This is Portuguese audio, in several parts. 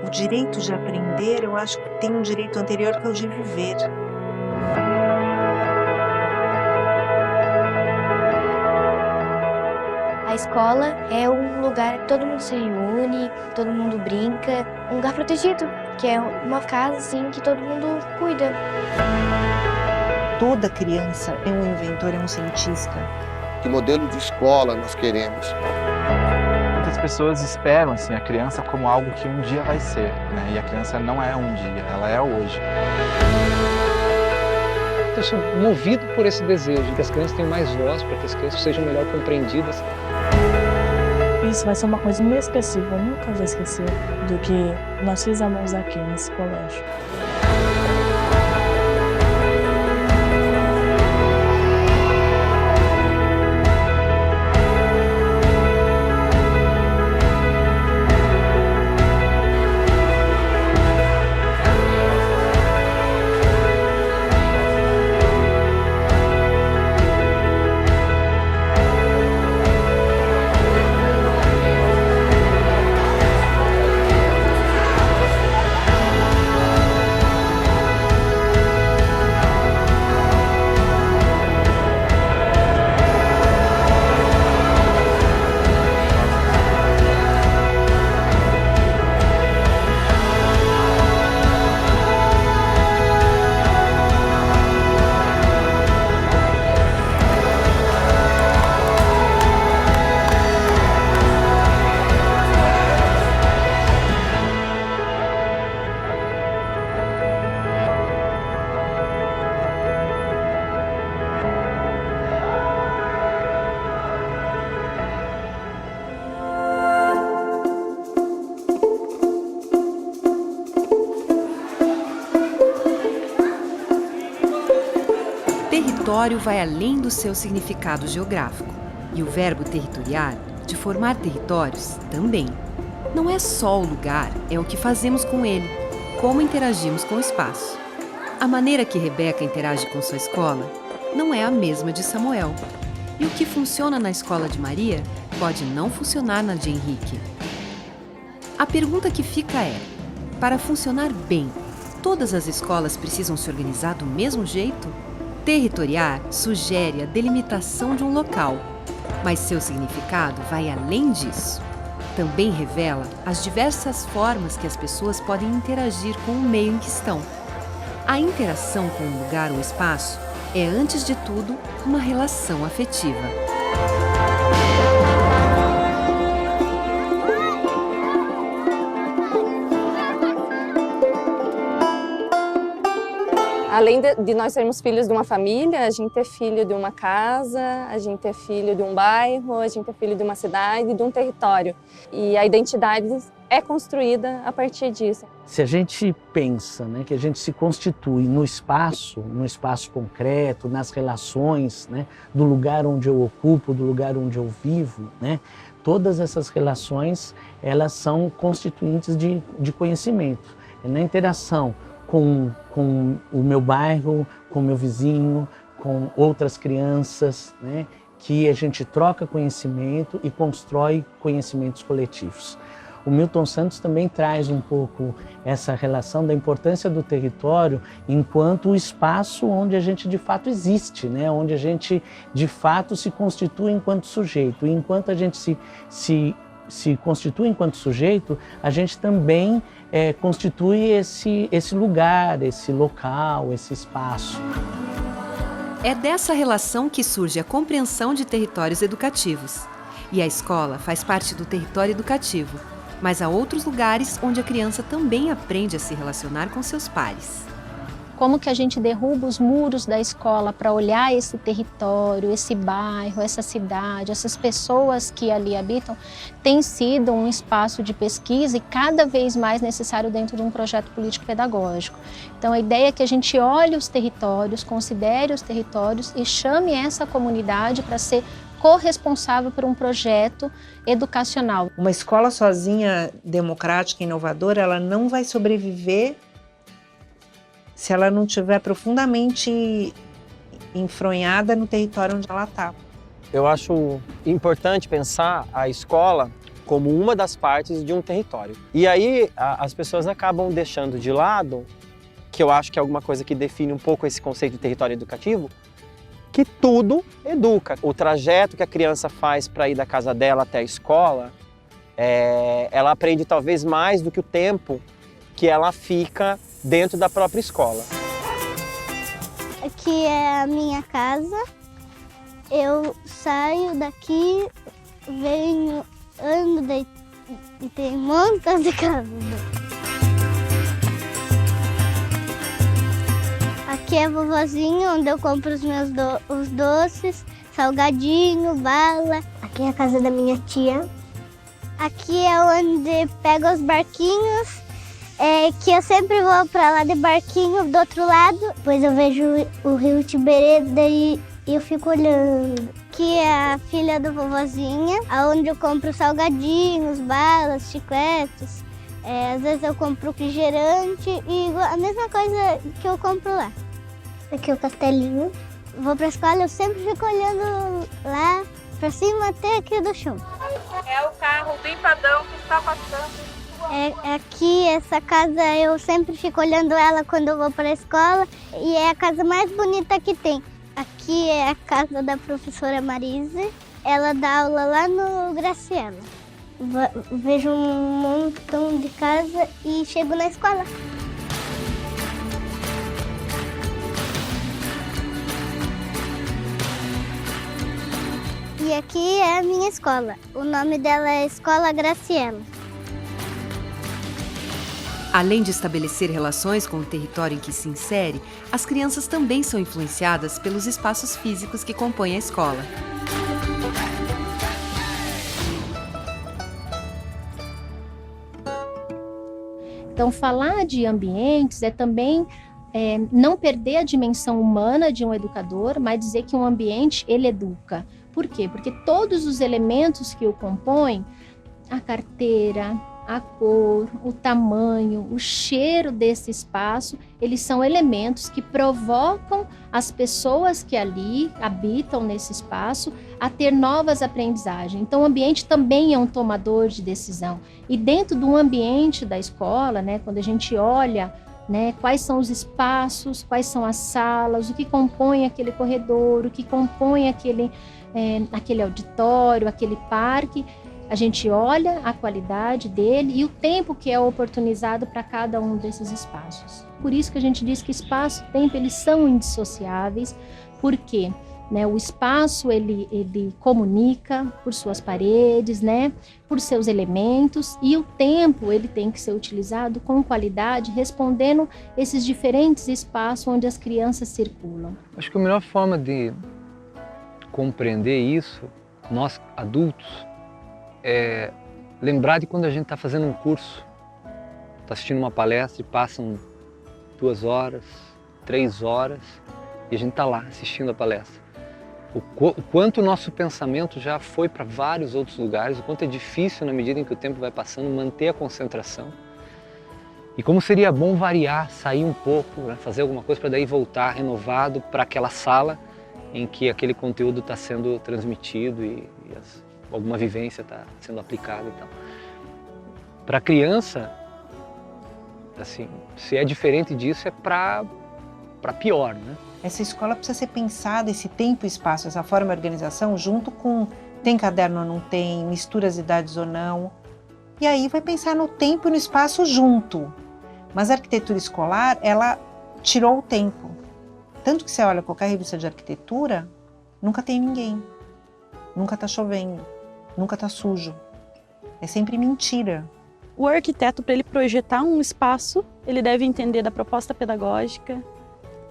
O direito de aprender, eu acho que tem um direito anterior que é o de viver. A escola é um lugar que todo mundo se reúne, todo mundo brinca, um lugar protegido, que é uma casa assim que todo mundo cuida. Toda criança é um inventor, é um cientista. Que modelo de escola nós queremos? Muitas pessoas esperam assim, a criança como algo que um dia vai ser, né? E a criança não é um dia, ela é hoje. Eu sou movido por esse desejo de que as crianças tenham mais voz, para que as crianças sejam melhor compreendidas. Isso vai ser uma coisa inesquecível, eu nunca vou esquecer do que nós fizemos aqui nesse colégio. Território vai além do seu significado geográfico. E o verbo territoriar, de formar territórios, também. Não é só o lugar, é o que fazemos com ele, como interagimos com o espaço. A maneira que Rebeca interage com sua escola não é a mesma de Samuel. E o que funciona na escola de Maria pode não funcionar na de Henrique. A pergunta que fica é: para funcionar bem, todas as escolas precisam se organizar do mesmo jeito? Territoriar sugere a delimitação de um local, mas seu significado vai além disso. Também revela as diversas formas que as pessoas podem interagir com o meio em que estão. A interação com o lugar ou espaço é, antes de tudo, uma relação afetiva. Além de nós sermos filhos de uma família, a gente é filho de uma casa, a gente é filho de um bairro, a gente é filho de uma cidade, de um território. E a identidade é construída a partir disso. Se a gente pensa, né, que a gente se constitui no espaço concreto, nas relações, né, do lugar onde eu ocupo, do lugar onde eu vivo, né, todas essas relações elas são constituintes de conhecimento. É na interação com o meu bairro, com o meu vizinho, com outras crianças, né, que a gente troca conhecimento e constrói conhecimentos coletivos. O Milton Santos também traz um pouco essa relação da importância do território enquanto o espaço onde a gente de fato existe, né, onde a gente de fato se constitui enquanto sujeito. E enquanto a gente se constitui enquanto sujeito, a gente também constitui esse lugar, esse local, esse espaço. É dessa relação que surge a compreensão de territórios educativos. E a escola faz parte do território educativo, mas há outros lugares onde a criança também aprende a se relacionar com seus pares. Como que a gente derruba os muros da escola para olhar esse território, esse bairro, essa cidade, essas pessoas que ali habitam, tem sido um espaço de pesquisa e cada vez mais necessário dentro de um projeto político-pedagógico. Então a ideia é que a gente olhe os territórios, considere os territórios e chame essa comunidade para ser corresponsável por um projeto educacional. Uma escola sozinha, democrática, inovadora, ela não vai sobreviver se ela não estiver profundamente enfronhada no território onde ela está. Eu acho importante pensar a escola como uma das partes de um território. E aí as pessoas acabam deixando de lado, que eu acho que é alguma coisa que define um pouco esse conceito de território educativo, que tudo educa. O trajeto que a criança faz para ir da casa dela até a escola, ela aprende talvez mais do que o tempo que ela fica dentro da própria escola. Aqui é a minha casa. Eu saio daqui, venho, ando e tem um monte de casa. Aqui é a vovozinha, onde eu compro os meus os doces, salgadinho, bala. Aqui é a casa da minha tia. Aqui é onde pego os barquinhos, que eu sempre vou para lá de barquinho do outro lado. Depois eu vejo o rio Tiberê, daí eu fico olhando. Aqui é a filha da vovozinha, onde eu compro salgadinhos, balas, chicletes. Às vezes eu compro refrigerante e a mesma coisa que eu compro lá. Aqui é o castelinho. Vou pra escola, eu sempre fico olhando lá pra cima até aqui do chão. É o carro do empadão que está passando. Aqui, essa casa, eu sempre fico olhando ela quando eu vou pra escola e é a casa mais bonita que tem. Aqui é a casa da professora Marise. Ela dá aula lá no Graciela. Vejo um montão de casa e chego na escola. E aqui é a minha escola. O nome dela é Escola Graciela. Além de estabelecer relações com o território em que se insere, as crianças também são influenciadas pelos espaços físicos que compõem a escola. Então, falar de ambientes é também não perder a dimensão humana de um educador, mas dizer que um ambiente, ele educa. Por quê? Porque todos os elementos que o compõem, a carteira, a cor, o tamanho, o cheiro desse espaço, eles são elementos que provocam as pessoas que ali habitam nesse espaço a ter novas aprendizagens. Então, o ambiente também é um tomador de decisão. E dentro do ambiente da escola, né, quando a gente olha, né, quais são os espaços, quais são as salas, o que compõe aquele corredor, o que compõe aquele auditório, aquele parque, a gente olha a qualidade dele e o tempo que é oportunizado para cada um desses espaços. Por isso que a gente diz que espaço e tempo, eles são indissociáveis, porque, né, o espaço ele comunica por suas paredes, né, por seus elementos, e o tempo ele tem que ser utilizado com qualidade, respondendo esses diferentes espaços onde as crianças circulam. Acho que a melhor forma de compreender isso, nós adultos, é lembrar de quando a gente está fazendo um curso, está assistindo uma palestra e passam 2 horas, 3 horas e a gente está lá assistindo a palestra. O quanto o nosso pensamento já foi para vários outros lugares, o quanto é difícil, na medida em que o tempo vai passando, manter a concentração. E como seria bom variar, sair um pouco, né, fazer alguma coisa para daí voltar renovado para aquela sala em que aquele conteúdo está sendo transmitido e alguma vivência está sendo aplicada e tal. Para a criança, assim, se é diferente disso, é para pior, né? Essa escola precisa ser pensada, esse tempo e espaço, essa forma de organização, junto com tem caderno ou não tem, mistura as idades ou não. E aí vai pensar no tempo e no espaço junto. Mas a arquitetura escolar, ela tirou o tempo. Tanto que você olha qualquer revista de arquitetura, nunca tem ninguém. Nunca está chovendo, nunca está sujo. É sempre mentira. O arquiteto, para ele projetar um espaço, ele deve entender da proposta pedagógica,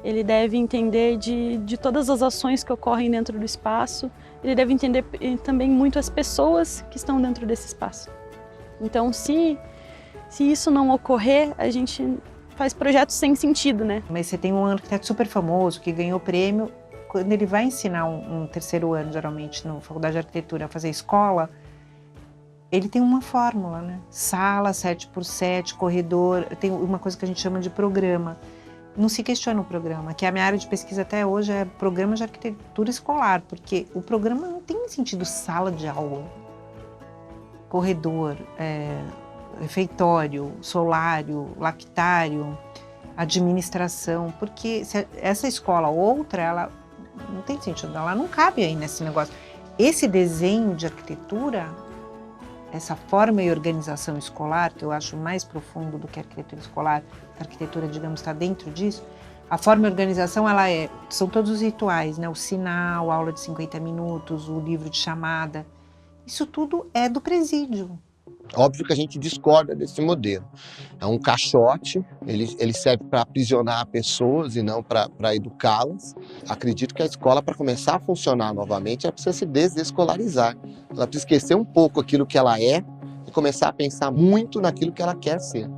ele deve entender de todas as ações que ocorrem dentro do espaço, ele deve entender também muito as pessoas que estão dentro desse espaço. Então, se isso não ocorrer, a gente faz projetos sem sentido, né? Mas você tem um arquiteto super famoso que ganhou prêmio. Quando ele vai ensinar um terceiro ano, geralmente, na faculdade de arquitetura, a fazer escola, ele tem uma fórmula, né? Sala, 7x7, corredor, tem uma coisa que a gente chama de programa. Não se questiona o programa, que a minha área de pesquisa até hoje é programa de arquitetura escolar, porque o programa não tem sentido sala de aula. corredor, refeitório, solário, lactário, administração, porque se essa escola ou outra, ela não tem sentido, ela não cabe aí nesse negócio. Esse desenho de arquitetura, essa forma e organização escolar, que eu acho mais profundo do que a arquitetura escolar, a arquitetura, digamos, está dentro disso, a forma e organização, são todos os rituais, né? O sinal, a aula de 50 minutos, o livro de chamada, isso tudo é do presídio. Óbvio que a gente discorda desse modelo. É um caixote, ele serve para aprisionar pessoas e não para educá-las. Acredito que a escola, para começar a funcionar novamente, ela precisa se desescolarizar. Ela precisa esquecer um pouco aquilo que ela é e começar a pensar muito naquilo que ela quer ser.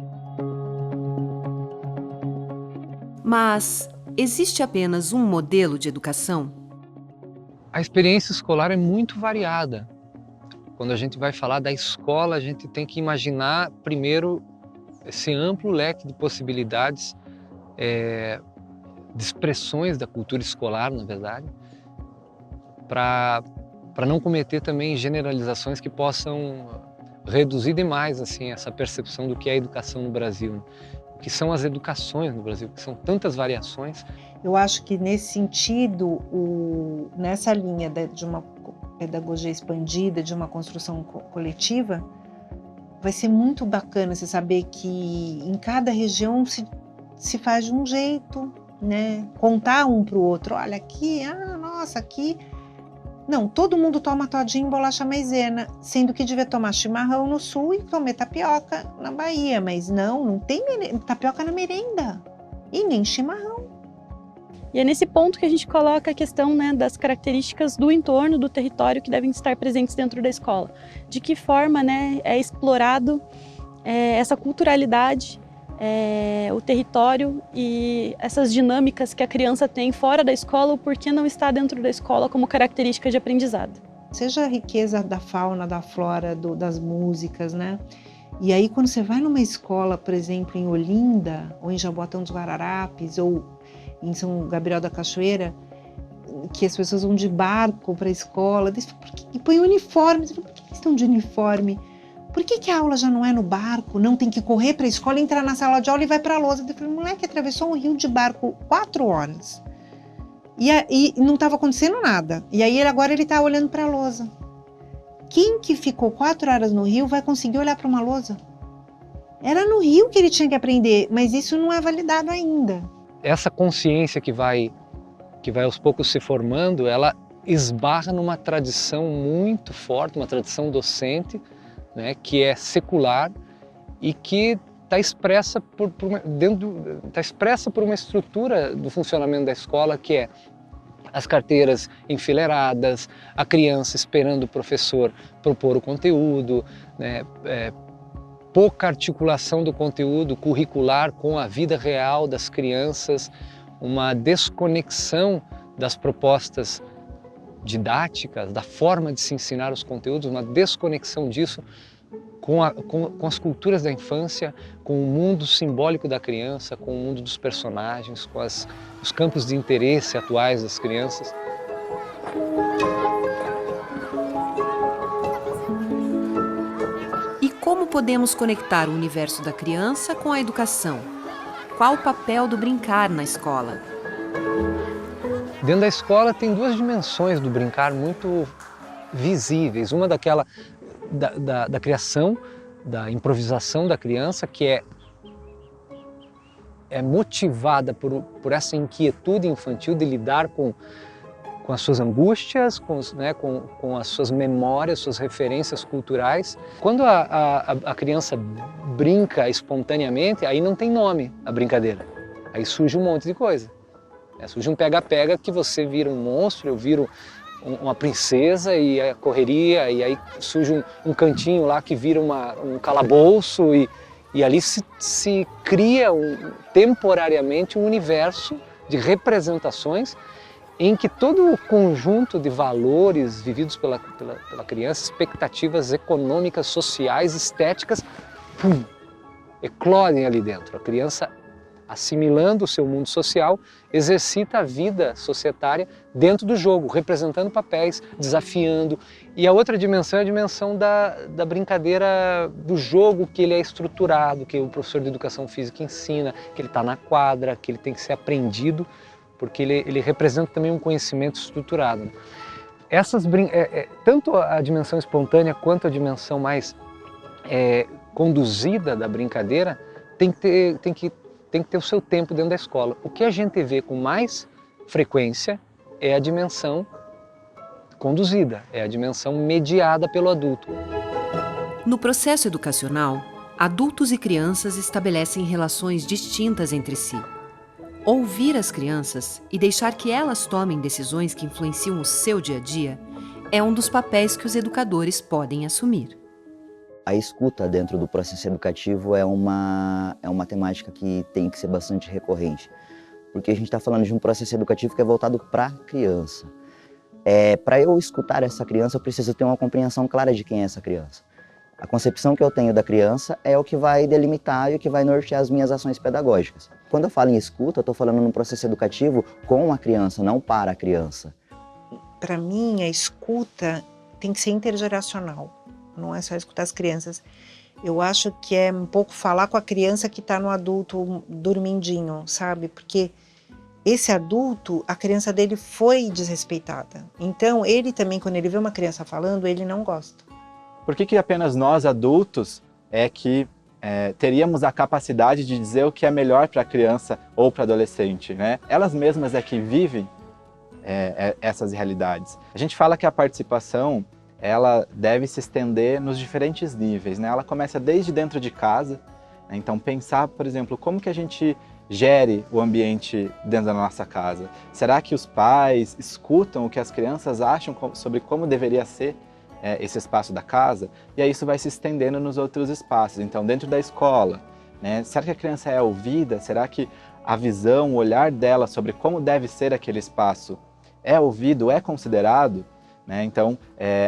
Mas existe apenas um modelo de educação? A experiência escolar é muito variada. Quando a gente vai falar da escola, a gente tem que imaginar primeiro esse amplo leque de possibilidades, de expressões da cultura escolar, na verdade, para não cometer também generalizações que possam reduzir demais assim, essa percepção do que é a educação no Brasil, o que são as educações no Brasil, que são tantas variações. Eu acho que nesse sentido, nessa linha de uma pedagogia expandida, de uma construção coletiva, vai ser muito bacana você saber que em cada região se faz de um jeito, né? Contar um para o outro, olha aqui, nossa, aqui... Não, todo mundo toma todinho em bolacha maisena, sendo que devia tomar chimarrão no sul e comer tapioca na Bahia, mas não tem tapioca na merenda e nem chimarrão. E é nesse ponto que a gente coloca a questão, né, das características do entorno, do território que devem estar presentes dentro da escola. De que forma, né, é explorado essa culturalidade, o território e essas dinâmicas que a criança tem fora da escola, ou por que não está dentro da escola como característica de aprendizado. Seja a riqueza da fauna, da flora, das músicas, né? E aí quando você vai numa escola, por exemplo, em Olinda, ou em Jaboatão dos Guararapes, ou em São Gabriel da Cachoeira, que as pessoas vão de barco para a escola, e põem uniforme. Por que eles estão de uniforme? Por que a aula já não é no barco? Não tem que correr para a escola, entrar na sala de aula e vai para a lousa? Eu falei, o moleque atravessou um rio de barco 4 horas. E não estava acontecendo nada. E aí agora ele está olhando para a lousa. Quem que ficou 4 horas no rio vai conseguir olhar para uma lousa? Era no rio que ele tinha que aprender, mas isso não é validado ainda. Essa consciência que vai aos poucos se formando, ela esbarra numa tradição muito forte, uma tradição docente, né, que é secular e que está expressa por uma estrutura do funcionamento da escola, que é as carteiras enfileiradas, a criança esperando o professor propor o conteúdo, né, pouca articulação do conteúdo curricular com a vida real das crianças, uma desconexão das propostas didáticas, da forma de se ensinar os conteúdos, uma desconexão disso com as culturas da infância, com o mundo simbólico da criança, com o mundo dos personagens, com os campos de interesse atuais das crianças. E como podemos conectar o universo da criança com a educação? Qual o papel do brincar na escola? Dentro da escola tem 2 dimensões do brincar muito visíveis. Uma daquela da criação, da improvisação da criança, que é motivada por essa inquietude infantil de lidar com as suas angústias, com as suas memórias, suas referências culturais. Quando a criança brinca espontaneamente, aí não tem nome a brincadeira. Aí surge um monte de coisa. Surge um pega-pega que você vira um monstro, eu viro uma princesa e a correria, e aí surge um cantinho lá que vira um calabouço e ali se cria temporariamente um universo de representações em que todo o conjunto de valores vividos pela criança, expectativas econômicas, sociais, estéticas, eclodem ali dentro. A criança assimilando o seu mundo social, exercita a vida societária dentro do jogo, representando papéis, desafiando. E a outra dimensão é a dimensão da brincadeira do jogo, que ele é estruturado, que o professor de educação física ensina, que ele está na quadra, que ele tem que ser aprendido, porque ele representa também um conhecimento estruturado. Tanto a dimensão espontânea quanto a dimensão mais conduzida da brincadeira tem que ter o seu tempo dentro da escola. O que a gente vê com mais frequência é a dimensão conduzida, é a dimensão mediada pelo adulto. No processo educacional, adultos e crianças estabelecem relações distintas entre si. Ouvir as crianças e deixar que elas tomem decisões que influenciam o seu dia a dia é um dos papéis que os educadores podem assumir. A escuta dentro do processo educativo é uma temática que tem que ser bastante recorrente, porque a gente está falando de um processo educativo que é voltado para a criança. Para eu escutar essa criança, eu preciso ter uma compreensão clara de quem é essa criança. A concepção que eu tenho da criança é o que vai delimitar e o que vai nortear as minhas ações pedagógicas. Quando eu falo em escuta, eu estou falando num processo educativo com a criança, não para a criança. Para mim, a escuta tem que ser intergeracional, não é só escutar as crianças. Eu acho que é um pouco falar com a criança que está no adulto dormindinho, sabe? Porque esse adulto, a criança dele foi desrespeitada. Então, ele também, quando ele vê uma criança falando, ele não gosta. Por que apenas nós, adultos, teríamos a capacidade de dizer o que é melhor para a criança ou para o adolescente, né? Elas mesmas é que vivem essas realidades. A gente fala que a participação, ela deve se estender nos diferentes níveis, né? Ela começa desde dentro de casa, né? Então pensar, por exemplo, como que a gente gere o ambiente dentro da nossa casa. Será que os pais escutam o que as crianças acham sobre como deveria ser esse espaço da casa? E aí isso vai se estendendo nos outros espaços. Então, dentro da escola, né? Será que a criança é ouvida? Será que a visão, o olhar dela sobre como deve ser aquele espaço é ouvido, é considerado? Né? Então,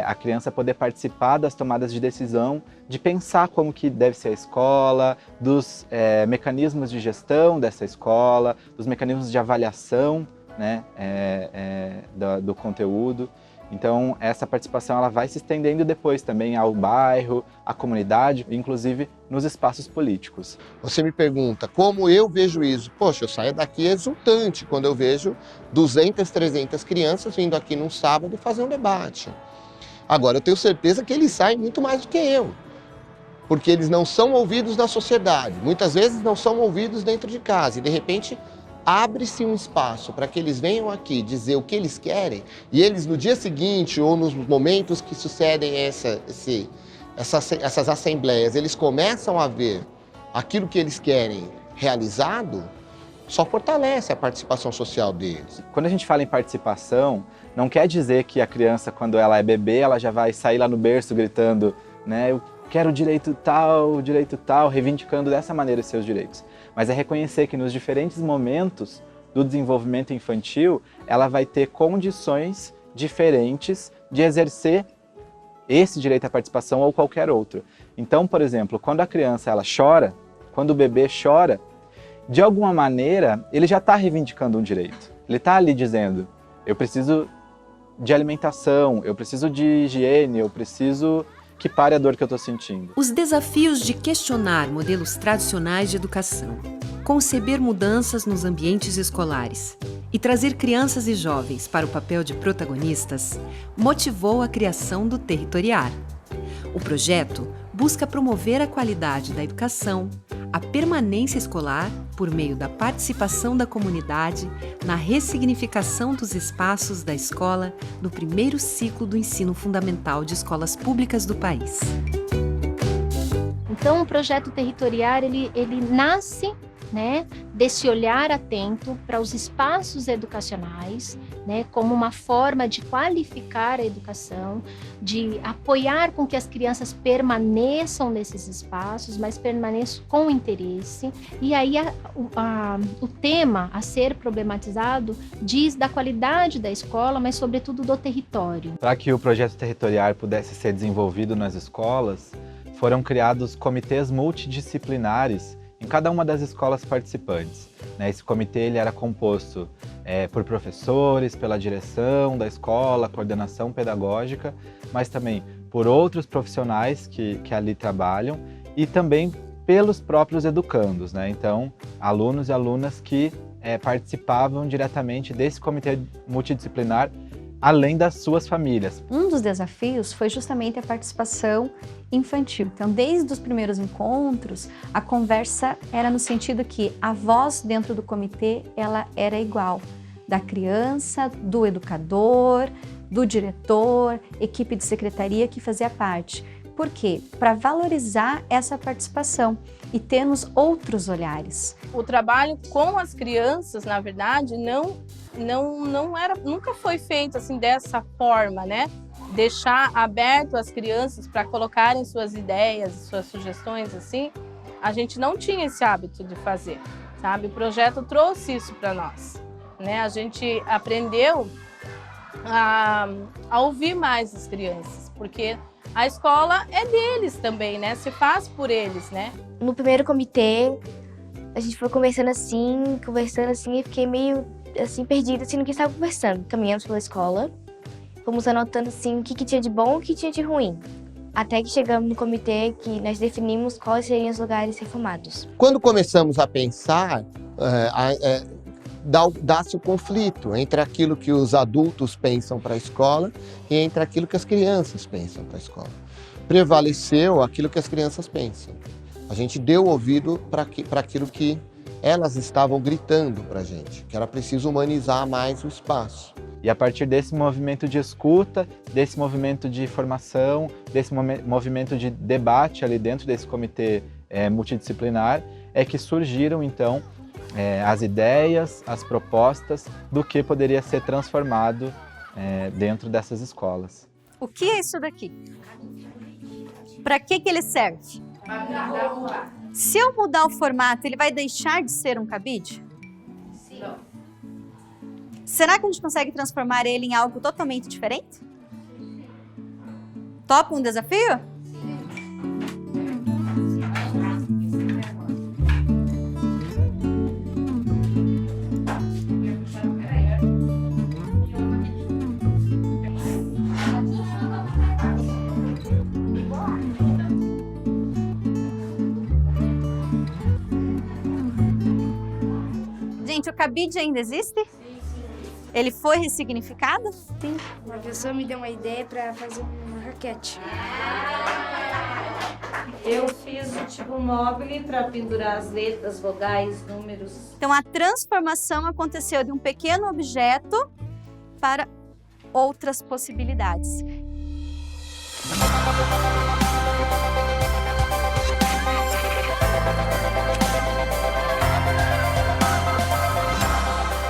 a criança poder participar das tomadas de decisão, de pensar como que deve ser a escola, dos mecanismos de gestão dessa escola, dos mecanismos de avaliação, né? Do conteúdo. Então, essa participação ela vai se estendendo depois também ao bairro, à comunidade, inclusive nos espaços políticos. Você me pergunta como eu vejo isso. Poxa, eu saio daqui exultante quando eu vejo 200, 300 crianças vindo aqui num sábado fazer um debate. Agora, eu tenho certeza que eles saem muito mais do que eu, porque eles não são ouvidos na sociedade. Muitas vezes não são ouvidos dentro de casa e, de repente, abre-se um espaço para que eles venham aqui dizer o que eles querem e eles no dia seguinte ou nos momentos que sucedem essas assembleias, eles começam a ver aquilo que eles querem realizado, só fortalece a participação social deles. Quando a gente fala em participação, não quer dizer que a criança, quando ela é bebê, ela já vai sair lá no berço gritando, né, eu quero direito tal, reivindicando dessa maneira os seus direitos. Mas é reconhecer que nos diferentes momentos do desenvolvimento infantil, ela vai ter condições diferentes de exercer esse direito à participação ou qualquer outro. Então, por exemplo, quando a criança ela chora, quando o bebê chora, de alguma maneira ele já está reivindicando um direito. Ele está ali dizendo, eu preciso de alimentação, eu preciso de higiene, eu preciso que pare a dor que eu estou sentindo. Os desafios de questionar modelos tradicionais de educação, conceber mudanças nos ambientes escolares e trazer crianças e jovens para o papel de protagonistas motivou a criação do Territoriar. O projeto busca promover a qualidade da educação, a permanência escolar por meio da participação da comunidade na ressignificação dos espaços da escola no primeiro ciclo do ensino fundamental de escolas públicas do país. Então, o projeto Territoriar, ele nasce, né, desse olhar atento para os espaços educacionais, né, como uma forma de qualificar a educação, de apoiar com que as crianças permaneçam nesses espaços, mas permaneçam com interesse. E aí o tema a ser problematizado diz da qualidade da escola, mas sobretudo do território. Para que o projeto Territoriar pudesse ser desenvolvido nas escolas, foram criados comitês multidisciplinares em cada uma das escolas participantes. Esse comitê ele era composto por professores, pela direção da escola, coordenação pedagógica, mas também por outros profissionais que ali trabalham e também pelos próprios educandos, Então, alunos e alunas que participavam diretamente desse comitê multidisciplinar, além das suas famílias. Um dos desafios foi justamente a participação infantil. Então, desde os primeiros encontros, a conversa era no sentido que a voz dentro do comitê ela era igual, da criança, do educador, do diretor, equipe de secretaria que fazia parte. Por quê? Para valorizar essa participação e termos outros olhares. O trabalho com as crianças, na verdade, nunca foi feito assim dessa forma, Deixar aberto as crianças para colocarem suas ideias, suas sugestões, assim, a gente não tinha esse hábito de fazer, sabe? O projeto trouxe isso para nós, A gente aprendeu a ouvir mais as crianças, porque a escola é deles também, Se faz por eles, No primeiro comitê, a gente foi conversando assim, e fiquei meio assim, perdida, assim, no que estava conversando. Caminhamos pela escola, fomos anotando assim, o que tinha de bom e o que tinha de ruim. Até que chegamos no comitê que nós definimos quais seriam os lugares reformados. Quando começamos a pensar, dá-se o conflito entre aquilo que os adultos pensam para a escola e entre aquilo que as crianças pensam para a escola. Prevaleceu aquilo que as crianças pensam. A gente deu ouvido para aquilo que elas estavam gritando para a gente, que era preciso humanizar mais o espaço. E a partir desse movimento de escuta, desse movimento de formação, desse movimento de debate ali dentro desse comitê multidisciplinar, é que surgiram então as ideias, as propostas do que poderia ser transformado dentro dessas escolas. O que é isso daqui? Para que ele serve? Se eu mudar o formato, ele vai deixar de ser um cabide? Sim. Será que a gente consegue transformar ele em algo totalmente diferente? Topa um desafio? Gente, o cabide ainda existe? Ele foi ressignificado? Sim, uma pessoa me deu uma ideia para fazer uma raquete. Eu fiz o tipo móvel para pendurar as letras, vogais, números. Então a transformação aconteceu de um pequeno objeto para outras possibilidades.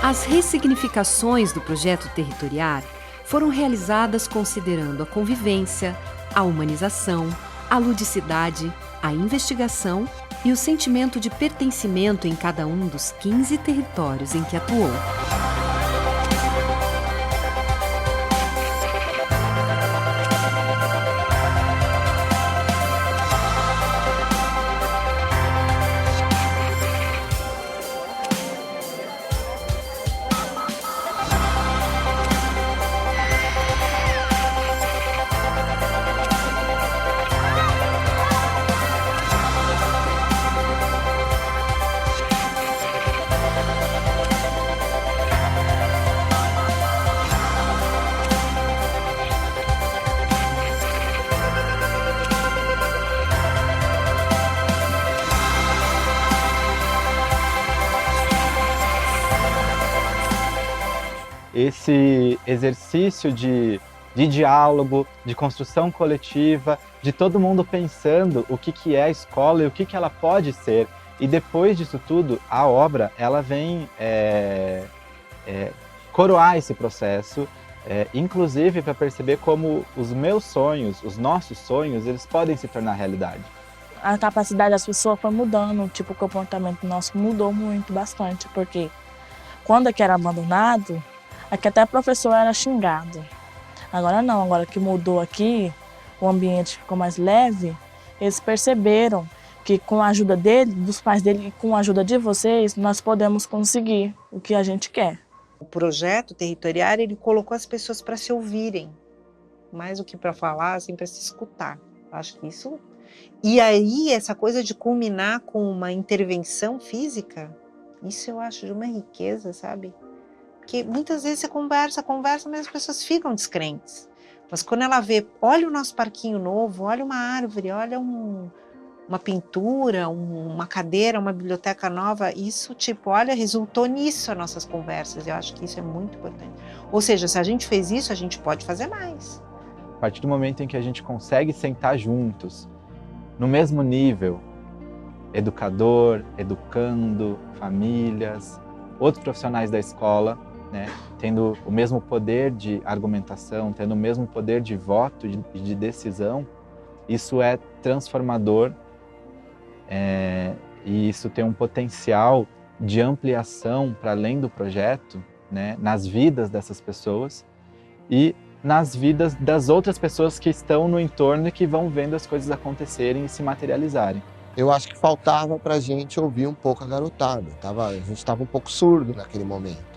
As ressignificações do projeto territorial foram realizadas considerando a convivência, a humanização, a ludicidade, a investigação e o sentimento de pertencimento em cada um dos 15 territórios em que atuou. Esse exercício de diálogo, de construção coletiva, de todo mundo pensando o que é a escola e o que ela pode ser. E depois disso tudo, a obra ela vem coroar esse processo, inclusive para perceber como os meus sonhos, os nossos sonhos, eles podem se tornar realidade. A capacidade das pessoas foi mudando, tipo, o comportamento nosso mudou muito, bastante, porque quando aqui era abandonado, aqui até o professor era xingado. Agora não, agora que mudou aqui, o ambiente ficou mais leve, eles perceberam que com a ajuda dele, dos pais dele e com a ajuda de vocês, nós podemos conseguir o que a gente quer. O projeto territorial, ele colocou as pessoas para se ouvirem, mais do que para falar, assim, para se escutar. Acho que isso... E aí, essa coisa de culminar com uma intervenção física, isso eu acho de uma riqueza, sabe? Porque muitas vezes você conversa, mas as pessoas ficam descrentes. Mas quando ela vê, olha o nosso parquinho novo, olha uma árvore, olha uma pintura, uma cadeira, uma biblioteca nova, isso, tipo, olha, resultou nisso as nossas conversas. Eu acho que isso é muito importante. Ou seja, se a gente fez isso, a gente pode fazer mais. A partir do momento em que a gente consegue sentar juntos, no mesmo nível, educador, educando, famílias, outros profissionais da escola, né, tendo o mesmo poder de argumentação, tendo o mesmo poder de voto e de decisão, isso é transformador e isso tem um potencial de ampliação para além do projeto, né, nas vidas dessas pessoas e nas vidas das outras pessoas que estão no entorno e que vão vendo as coisas acontecerem e se materializarem. Eu acho que faltava para a gente ouvir um pouco a garotada. A gente estava um pouco surdo naquele momento.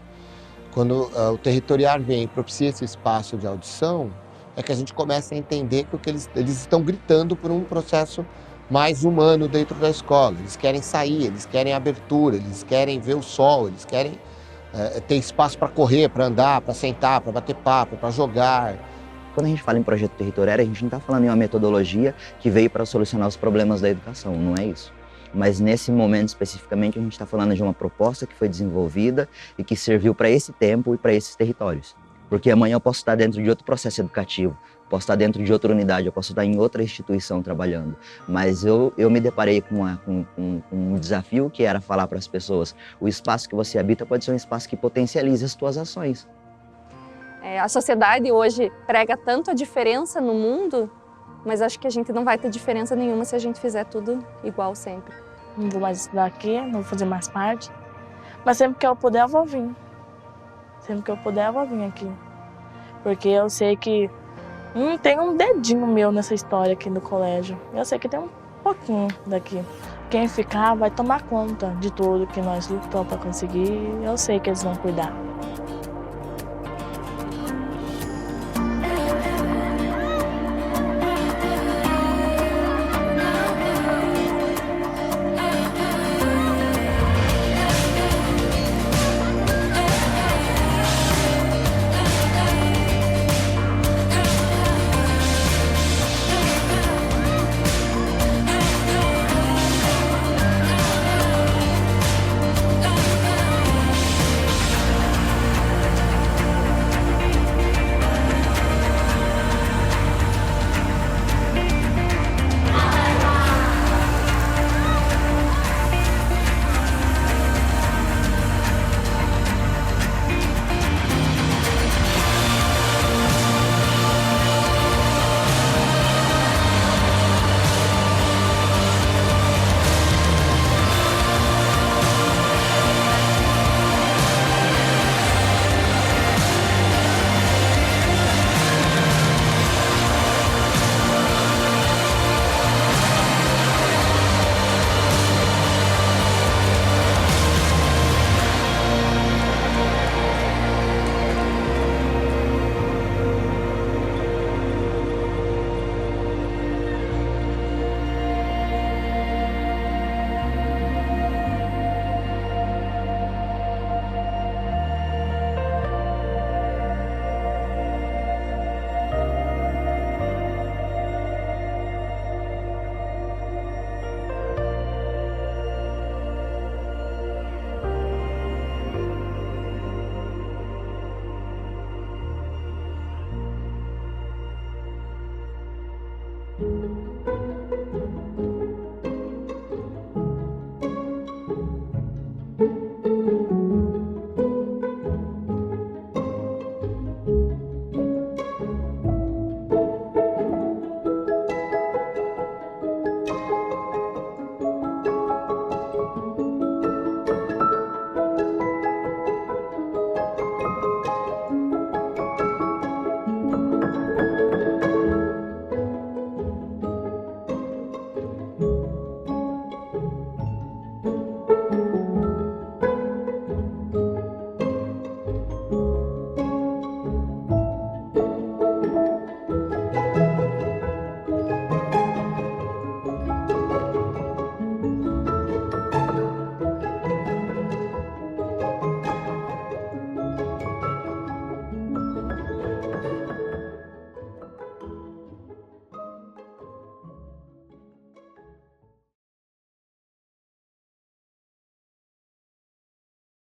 Quando o territorial vem e propicia esse espaço de audição, é que a gente começa a entender que eles estão gritando por um processo mais humano dentro da escola. Eles querem sair, eles querem abertura, eles querem ver o sol, eles querem ter espaço para correr, para andar, para sentar, para bater papo, para jogar. Quando a gente fala em projeto territorial, a gente não está falando em uma metodologia que veio para solucionar os problemas da educação, não é isso. Mas nesse momento especificamente a gente está falando de uma proposta que foi desenvolvida e que serviu para esse tempo e para esses territórios. Porque amanhã eu posso estar dentro de outro processo educativo, posso estar dentro de outra unidade, eu posso estar em outra instituição trabalhando. Mas eu me deparei com um desafio que era falar para as pessoas, o espaço que você habita pode ser um espaço que potencialize as suas ações. A sociedade hoje prega tanto a diferença no mundo, mas acho que a gente não vai ter diferença nenhuma se a gente fizer tudo igual sempre. Não vou mais estudar aqui, não vou fazer mais parte, mas sempre que eu puder eu vou vir. Sempre que eu puder eu vou vir aqui. Porque eu sei que tem um dedinho meu nessa história aqui no colégio. Eu sei que tem um pouquinho daqui. Quem ficar vai tomar conta de tudo que nós lutamos para conseguir. Eu sei que eles vão cuidar.